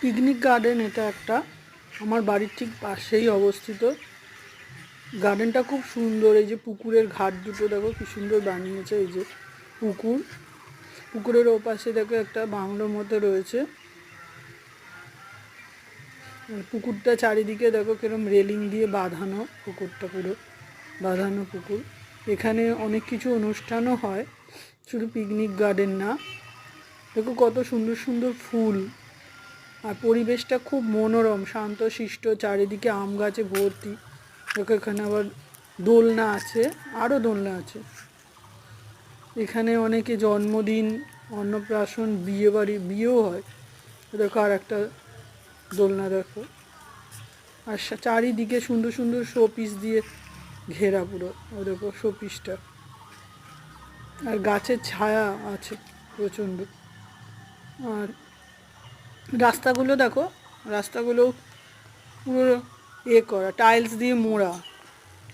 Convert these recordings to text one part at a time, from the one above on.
Picnic garden এটা একটা আমার বাড়ির ঠিক পাশেই অবস্থিত। গার্ডেনটা খুব সুন্দর। এই যে পুকুরের ঘাট দুটো দেখো কি সুন্দর বানিয়েছে। এই যে পুকুরের ওপাশে দেখো একটা বাংলোর মতো রয়েছে। পুকুরটা চারিদিকে দেখো কিরম রেলিং দিয়ে বাঁধানো, পুকুরটা পুরো বাঁধানো পুকুর। এখানে অনেক কিছু অনুষ্ঠানও হয়, শুধু পিকনিক গার্ডেন না। দেখো কত সুন্দর সুন্দর ফুল, আর পরিবেশটা খুব মনোরম, শান্তশিষ্ট, চারিদিকে আম গাছে ভর্তি। দেখো এখানে আবার দোলনা আছে, আরও দোলনা আছে। এখানে অনেকে জন্মদিন, অন্নপ্রাশন, বিয়েও হয়। দেখো আর একটা দোলনা দেখো। আর চারিদিকে সুন্দর সুন্দর শোপিস দিয়ে ঘেরা পুরো। ও দেখো শোপিসটা, আর গাছের ছায়া আছে প্রচণ্ড। আর রাস্তাগুলো দেখো, রাস্তাগুলো পুরো করা, টাইলস দিয়ে মোড়া।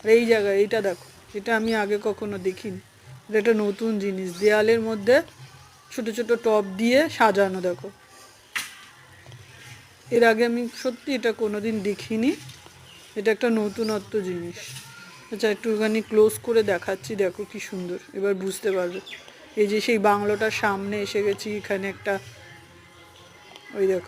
আর এই জায়গায় এইটা দেখো, এটা আমি আগে কখনো দেখিনি। এটা একটা নতুন জিনিস, দেয়ালের মধ্যে ছোট ছোট টব দিয়ে সাজানো। দেখো এর আগে আমি সত্যি এটা কোনোদিন দেখিনি। এটা একটা নতুনত্ব জিনিস। আচ্ছা একটুখানি ক্লোজ করে দেখাচ্ছি, দেখো কি সুন্দর, এবার বুঝতে পারবে। এই যে সেই বাংলোটার সামনে এসে গেছি, এখানে একটা ওই দেখো